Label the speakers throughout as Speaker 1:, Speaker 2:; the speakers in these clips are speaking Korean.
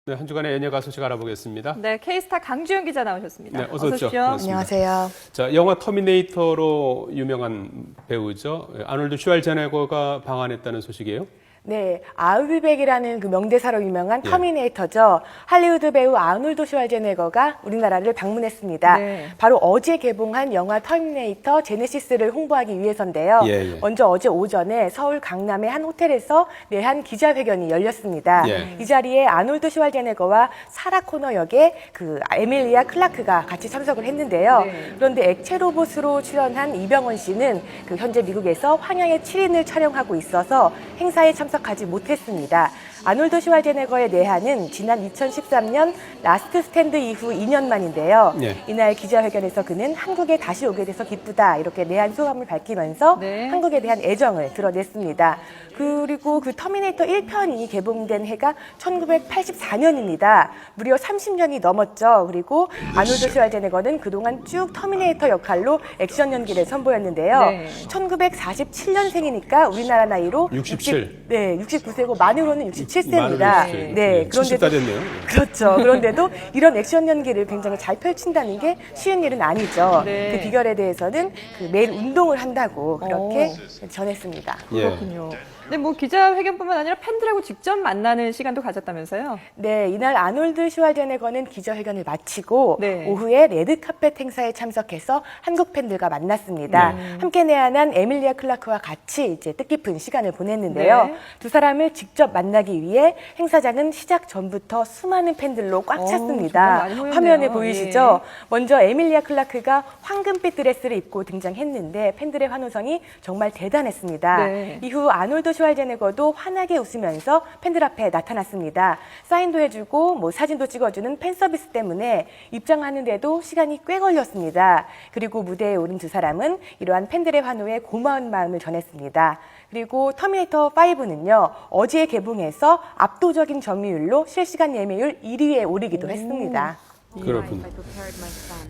Speaker 1: 네, 한 주간의 연예가 소식 알아보겠습니다.
Speaker 2: 네, K스타 강주영 기자 나오셨습니다.
Speaker 1: 네, 어서 오십시오.
Speaker 3: 안녕하세요.
Speaker 1: 자, 영화 터미네이터로 유명한 배우죠. 아놀드 슈왈제네거가 방한했다는 소식이에요.
Speaker 3: 네, 아울백이라는 그 명대사로 유명한 터미네이터죠. 할리우드 배우 아놀드 슈왈제네거가 우리나라를 방문했습니다.
Speaker 2: 네.
Speaker 3: 바로 어제 개봉한 영화 터미네이터 제네시스를 홍보하기 위해서인데요. 먼저 어제 오전에 서울 강남의 한 호텔에서 내한 기자회견이 열렸습니다. 이 자리에 아놀드 슈왈제네거와 사라 코너 역의 그 에밀리아 클라크가 같이 참석을 했는데요. 그런데 액체 로봇으로 출연한 이병헌 씨는 그 현재 미국에서 황야의 7인을 촬영하고 있어서 행사에 참석하지 못했습니다. 아놀드 슈왈제네거의 내한은 지난 2013년 라스트 스탠드 이후 2년 만인데요. 이날 기자회견에서 그는 한국에 다시 오게 돼서 기쁘다 이렇게 내한 소감을 밝히면서 한국에 대한 애정을 드러냈습니다. 그리고 그 터미네이터 1편이 개봉된 해가 1984년입니다. 무려 30년이 넘었죠. 그리고 아놀드 슈왈제네거는 그동안 쭉 터미네이터 역할로 액션 연기를 선보였는데요. 1947년생이니까 우리나라 나이로
Speaker 1: 67.
Speaker 3: 69세고 만으로는 67세입니다.
Speaker 1: 네, 그런데도 됐네요.
Speaker 3: 그렇죠. 그런데도 이런 액션 연기를 굉장히 잘 펼친다는 게 쉬운 일은 아니죠. 그 비결에 대해서는 그 매일 운동을 한다고 그렇게 전했습니다.
Speaker 2: 그렇군요. 네, 뭐 기자회견뿐만 아니라 팬들하고 직접 만나는 시간도 가졌다면서요?
Speaker 3: 네, 이날 아놀드 슈왈제네거는 기자회견을 마치고 오후에 레드카펫 행사에 참석해서 한국 팬들과 만났습니다. 함께 내한한 에밀리아 클라크와 같이 이제 뜻깊은 시간을 보냈는데요. 두 사람을 직접 만나기 위해 행사장은 시작 전부터 수많은 팬들로 꽉 찼습니다. 화면에 보이시죠? 먼저 에밀리아 클라크가 황금빛 드레스를 입고 등장했는데 팬들의 환호성이 정말 대단했습니다. 이후 아놀드 슈왈제네거도 환하게 웃으면서 팬들 앞에 나타났습니다. 사인도 해주고 뭐 사진도 찍어주는 팬 서비스 때문에 입장하는데도 시간이 꽤 걸렸습니다. 그리고 무대에 오른 두 사람은 이러한 팬들의 환호에 고마운 마음을 전했습니다. 그리고 터미네이터 5는요, 어제 개봉해서 압도적인 점유율로 실시간 예매율 1위에 오르기도 했습니다.
Speaker 1: 그렇군요.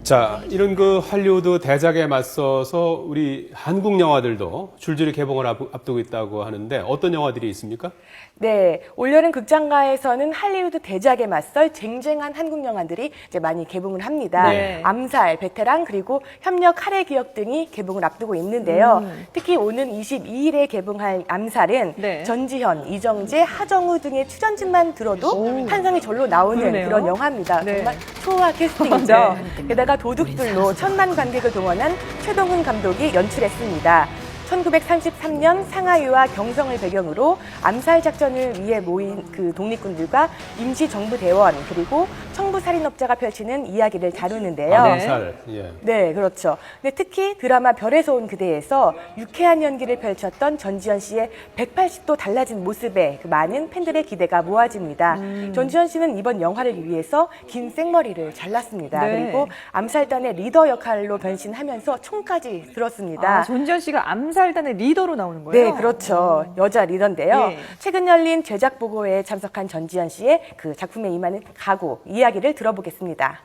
Speaker 1: 자, 이런 그 할리우드 대작에 맞서서 우리 한국 영화들도 줄줄이 개봉을 앞두고 있다고 하는데 어떤 영화들이 있습니까?
Speaker 3: 네, 올여름 극장가에서는 할리우드 대작에 맞설 쟁쟁한 한국 영화들이 이제 많이 개봉을 합니다. 암살, 베테랑, 그리고 협력, 칼의 기억 등이 개봉을 앞두고 있는데요. 특히 오는 22일에 개봉할 암살은 전지현, 이정재, 하정우 등의 출연진만 들어도 환상이 절로 나오는 그런 영화입니다. 정말 초호화 캐스팅이죠. 게다가 도둑들로 1000만 관객을 동원한 최동훈 감독이 연출했습니다. 1933년 상하이와 경성을 배경으로 암살 작전을 위해 모인 그 독립군들과 임시정부 대원 그리고 청부 살인업자가 펼치는 이야기를 다루는데요.
Speaker 1: 암살.
Speaker 3: 네, 그렇죠. 근데 특히 드라마 별에서 온 그대에서 유쾌한 연기를 펼쳤던 전지현 씨의 180도 달라진 모습에 그 많은 팬들의 기대가 모아집니다. 전지현 씨는 이번 영화를 위해서 긴 생머리를 잘랐습니다. 그리고 암살단의 리더 역할로 변신하면서 총까지 들었습니다.
Speaker 2: 전지현 씨가 암살단의 리더로 나오는 거예요?
Speaker 3: 네, 그렇죠. 여자 리더인데요. 최근 열린 제작 보고회에 참석한 전지현 씨의 그 작품에 임하는 각오, 이야기를 들어보겠습니다.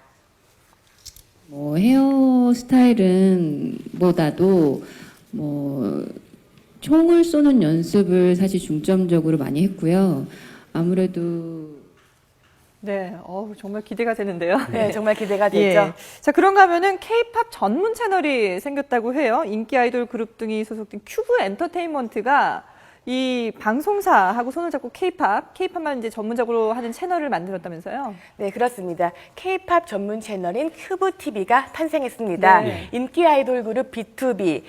Speaker 4: 뭐 헤어스타일은 보다도 뭐 총을 쏘는 연습을 사실 중점적으로 많이 했고요. 아무래도
Speaker 2: 네, 정말 기대가 되는데요.
Speaker 3: 네, 정말 기대가 되죠.
Speaker 2: 자, 그런가 하면은 K-팝 전문 채널이 생겼다고 해요. 인기 아이돌 그룹 등이 소속된 큐브 엔터테인먼트가 이 방송사하고 손을 잡고 K-팝만 이제 전문적으로 하는 채널을 만들었다면서요?
Speaker 3: 네, 그렇습니다. K-팝 전문 채널인 큐브 TV가 탄생했습니다. 인기 아이돌 그룹 B2B,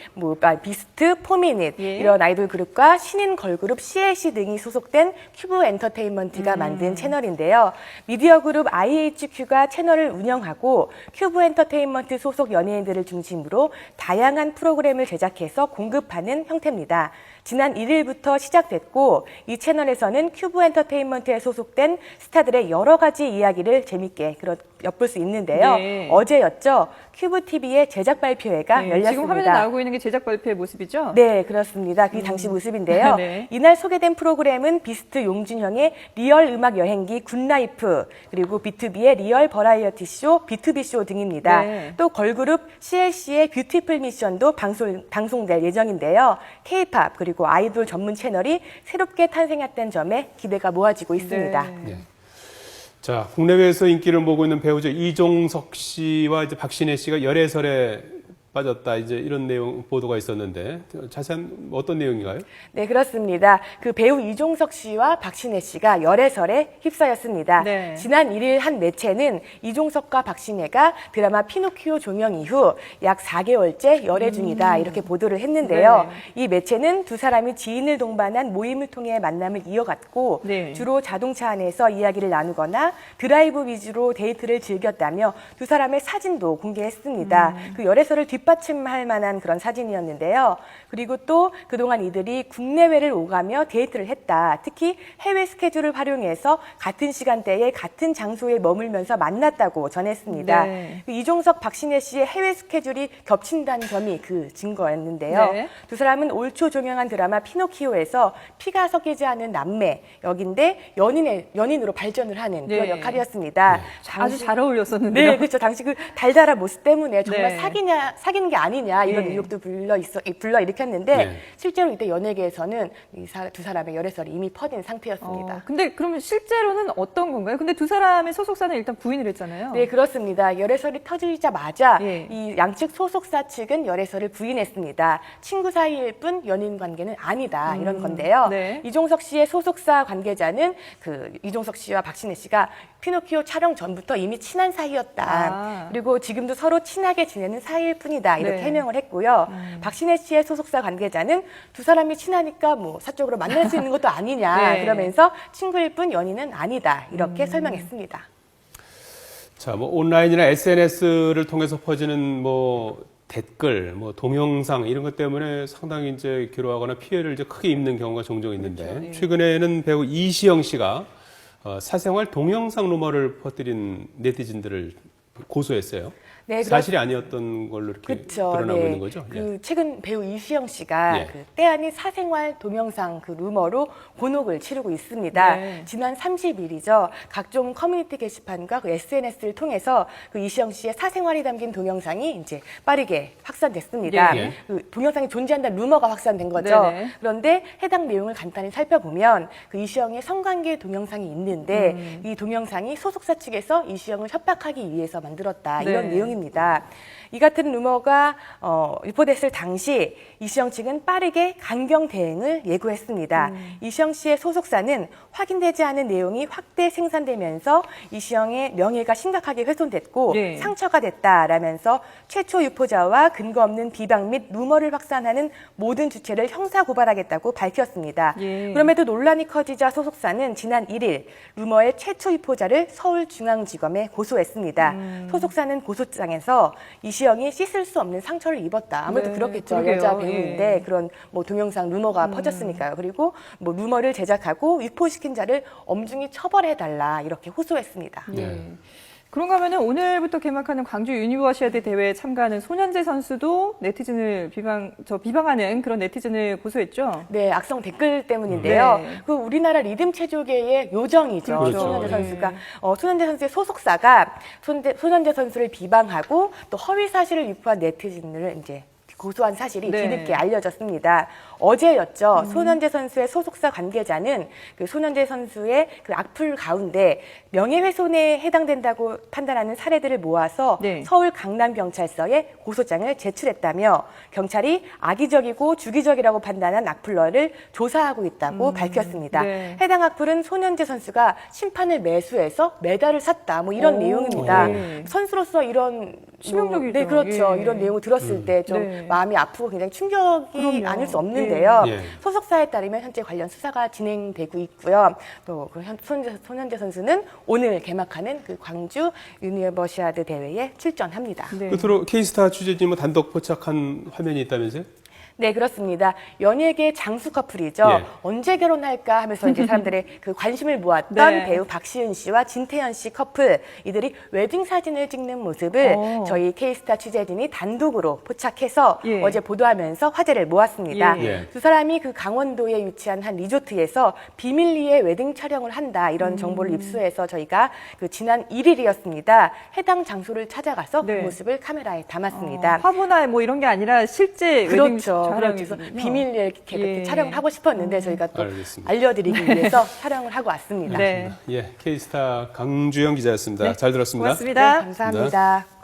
Speaker 3: 비스트, 포미닛 이런 아이돌 그룹과 신인 걸그룹 CLC 등이 소속된 큐브 엔터테인먼트가 만든 채널인데요. 미디어 그룹 IHQ가 채널을 운영하고 큐브 엔터테인먼트 소속 연예인들을 중심으로 다양한 프로그램을 제작해서 공급하는 형태입니다. 지난 1일부터 시작됐고 이 채널에서는 큐브 엔터테인먼트에 소속된 스타들의 여러 가지 이야기를 재밌게 엿볼 수 있는데요. 어제였죠. 큐브 TV의 제작 발표회가 열렸습니다.
Speaker 2: 지금 화면에 나오고 있는 게 제작 발표의 모습이죠?
Speaker 3: 네, 그렇습니다. 그 당시 모습인데요. 이날 소개된 프로그램은 비스트 용준형의 리얼 음악 여행기 굿라이프, 그리고 B2B의 리얼 버라이어티 쇼, B2B 쇼 등입니다. 또 걸그룹 CLC의 뷰티풀 미션도 방송될 예정인데요. K-팝 그리고 아이돌 전문 채널이 새롭게 탄생했다는 점에 기대가 모아지고 있습니다.
Speaker 1: 자, 국내외에서 인기를 모으고 있는 배우죠. 이종석 씨와 이제 박신혜 씨가 열애설에 빠졌다. 이제 이런 내용 보도가 있었는데 자세한 어떤 내용인가요?
Speaker 3: 네, 그렇습니다. 그 배우 이종석 씨와 박신혜 씨가 열애설에 휩싸였습니다.
Speaker 2: 네.
Speaker 3: 지난 1일 한 매체는 이종석과 박신혜가 드라마 피노키오 종영 이후 약 4개월째 열애 중이다 이렇게 보도를 했는데요. 이 매체는 두 사람이 지인을 동반한 모임을 통해 만남을 이어갔고
Speaker 2: 네.
Speaker 3: 주로 자동차 안에서 이야기를 나누거나 드라이브 위주로 데이트를 즐겼다며 두 사람의 사진도 공개했습니다. 그 열애설을 뒷받침할 만한 그런 사진이었는데요. 그리고 또 그동안 이들이 국내외를 오가며 데이트를 했다. 특히 해외 스케줄을 활용해서 같은 시간대에 같은 장소에 머물면서 만났다고 전했습니다.
Speaker 2: 네.
Speaker 3: 이종석, 박신혜 씨의 해외 스케줄이 겹친다는 점이 그 증거였는데요.
Speaker 2: 네.
Speaker 3: 두 사람은 올 초 종영한 드라마 피노키오에서 피가 섞이지 않은 남매 역인데 연인으로 발전을 하는 그런
Speaker 2: 네.
Speaker 3: 역할이었습니다.
Speaker 2: 아주 잘 어울렸었는데요.
Speaker 3: 네, 그렇죠. 당시 그 달달한 모습 때문에 정말
Speaker 2: 네.
Speaker 3: 사귀는 게 아니냐 이런
Speaker 2: 네.
Speaker 3: 의혹도 불러일으켰는데
Speaker 1: 네.
Speaker 3: 실제로 이때 연예계에서는 두 사람의 열애설이 이미 퍼진 상태였습니다.
Speaker 2: 근데 그러면 실제로는 어떤 건가요? 근데 두 사람의 소속사는 일단 부인을 했잖아요.
Speaker 3: 네, 그렇습니다. 열애설이 터지자마자
Speaker 2: 예.
Speaker 3: 이 양측 소속사 측은 열애설을 부인했습니다. 친구 사이일 뿐 연인 관계는 아니다 이런 건데요.
Speaker 2: 네.
Speaker 3: 이종석 씨의 소속사 관계자는 그 이종석 씨와 박신혜 씨가 피노키오 촬영 전부터 이미 친한 사이였다.
Speaker 2: 아.
Speaker 3: 그리고 지금도 서로 친하게 지내는 사이일 뿐이다. 이렇게
Speaker 2: 네.
Speaker 3: 해명을 했고요. 박신혜 씨의 소속사 관계자는 두 사람이 친하니까 뭐 사적으로 만날 수 있는 것도 아니냐.
Speaker 2: 네.
Speaker 3: 그러면서 친구일 뿐 연인은 아니다. 이렇게 설명했습니다.
Speaker 1: 자, 뭐 온라인이나 SNS를 통해서 퍼지는 뭐 댓글, 뭐 동영상 이런 것 때문에 상당히 이제 기로하거나 피해를 이제 크게 입는 경우가 종종 있는데
Speaker 2: 그렇죠. 예.
Speaker 1: 최근에는 배우 이시영 씨가 사생활 동영상 루머를 퍼뜨린 네티즌들을 고소했어요.
Speaker 3: 네,
Speaker 1: 사실이 아니었던 걸로 이렇게
Speaker 3: 그렇죠.
Speaker 1: 드러나고
Speaker 3: 네.
Speaker 1: 있는 거죠.
Speaker 3: 그 최근 배우 이시영 씨가
Speaker 1: 예.
Speaker 3: 그 때아닌 사생활 동영상 그 루머로 곤혹을 치르고 있습니다.
Speaker 2: 네.
Speaker 3: 지난 30일이죠. 각종 커뮤니티 게시판과 그 SNS를 통해서 그 이시영 씨의 사생활이 담긴 동영상이 이제 빠르게 확산됐습니다.
Speaker 1: 예.
Speaker 3: 그 동영상이 존재한다는 루머가 확산된 거죠.
Speaker 2: 네네.
Speaker 3: 그런데 해당 내용을 간단히 살펴보면 그 이시영의 성관계 동영상이 있는데 이 동영상이 소속사 측에서 이시영을 협박하기 위해서 만들었다. 이런
Speaker 2: 네.
Speaker 3: 내용입니다. 이 같은 루머가 유포됐을 당시 이시영 측은 빠르게 강경 대응을 예고했습니다. 이시영 씨의 소속사는 확인되지 않은 내용이 확대 생산되면서 이시영의 명예가 심각하게 훼손됐고
Speaker 2: 네.
Speaker 3: 상처가 됐다라면서 최초 유포자와 근거 없는 비방 및 루머를 확산하는 모든 주체를 형사 고발하겠다고 밝혔습니다.
Speaker 2: 예.
Speaker 3: 그럼에도 논란이 커지자 소속사는 지난 1일 루머의 최초 유포자를 서울중앙지검에 고소했습니다. 소속사는 고소장에서 이시영이 씻을 수 없는 상처를 입었다. 아무래도
Speaker 2: 네,
Speaker 3: 그렇겠죠.
Speaker 2: 그러게요.
Speaker 3: 여자 배우인데
Speaker 2: 예.
Speaker 3: 그런 뭐 동영상 루머가 퍼졌으니까요. 그리고 뭐 루머를 제작하고 유포시킨 자를 엄중히 처벌해달라 이렇게 호소했습니다.
Speaker 2: 예. 그런가 하면은 오늘부터 개막하는 광주 유니버시아드 대회에 참가하는 손현재 선수도 네티즌을 비방하는 그런 네티즌을 고소했죠.
Speaker 3: 네, 악성 댓글 때문인데요.
Speaker 2: 네.
Speaker 3: 그 우리나라 리듬 체조계의 요정이죠.
Speaker 1: 그렇죠.
Speaker 3: 손현재
Speaker 1: 네.
Speaker 3: 선수가 손현재 선수의 소속사가 손현재 선수를 비방하고 또 허위 사실을 유포한 네티즌을 이제 고소한 사실이
Speaker 2: 네.
Speaker 3: 뒤늦게 알려졌습니다. 어제였죠. 손현재 선수의 소속사 관계자는 그 손현재 선수의 그 악플 가운데 명예훼손에 해당된다고 판단하는 사례들을 모아서
Speaker 2: 네.
Speaker 3: 서울 강남경찰서에 고소장을 제출했다며 경찰이 악의적이고 주기적이라고 판단한 악플러를 조사하고 있다고 밝혔습니다.
Speaker 2: 네.
Speaker 3: 해당 악플은 손현재 선수가 심판을 매수해서 메달을 샀다. 뭐 이런
Speaker 2: 오,
Speaker 3: 내용입니다.
Speaker 2: 네.
Speaker 3: 선수로서 이런
Speaker 2: 치명적이죠.
Speaker 3: 네, 그렇죠.
Speaker 2: 예.
Speaker 3: 이런 내용을 들었을 때 좀
Speaker 2: 네.
Speaker 3: 마음이 아프고 굉장히 충격이
Speaker 2: 그럼요.
Speaker 3: 아닐 수 없는데요.
Speaker 1: 예.
Speaker 3: 소속사에 따르면 현재 관련 수사가 진행되고 있고요. 또 그 손현재 선수는 오늘 개막하는 그 광주 유니버시아드 대회에 출전합니다.
Speaker 2: 네.
Speaker 1: 끝으로 K스타 취재진뭐 단독 포착한 화면이 있다면서요?
Speaker 3: 네, 그렇습니다. 연예계 장수 커플이죠.
Speaker 1: 예.
Speaker 3: 언제 결혼할까 하면서 이제 사람들의 그 관심을 모았던
Speaker 2: 네.
Speaker 3: 배우 박시은 씨와 진태현 씨 커플. 이들이 웨딩 사진을 찍는 모습을 저희 K스타 취재진이 단독으로 포착해서
Speaker 2: 예.
Speaker 3: 어제 보도하면서 화제를 모았습니다.
Speaker 2: 예.
Speaker 1: 예.
Speaker 3: 두 사람이 그 강원도에 위치한 한 리조트에서 비밀리에 웨딩 촬영을 한다. 이런 정보를 입수해서 저희가 그 지난 1일이었습니다. 해당 장소를 찾아가서
Speaker 2: 네.
Speaker 3: 그 모습을 카메라에 담았습니다.
Speaker 2: 화보나 뭐 이런 게 아니라 실제 웨딩
Speaker 3: 그렇죠. 그래서
Speaker 2: 자랑이군요.
Speaker 3: 비밀리에 이렇게
Speaker 2: 예.
Speaker 3: 촬영을 하고 싶었는데 저희가 또
Speaker 1: 알겠습니다.
Speaker 3: 알려드리기 위해서 촬영을 하고 왔습니다.
Speaker 2: 네.
Speaker 1: 예, K스타 강주영 기자였습니다.
Speaker 2: 네,
Speaker 1: 잘 들었습니다.
Speaker 2: 고맙습니다.
Speaker 3: 네, 감사합니다.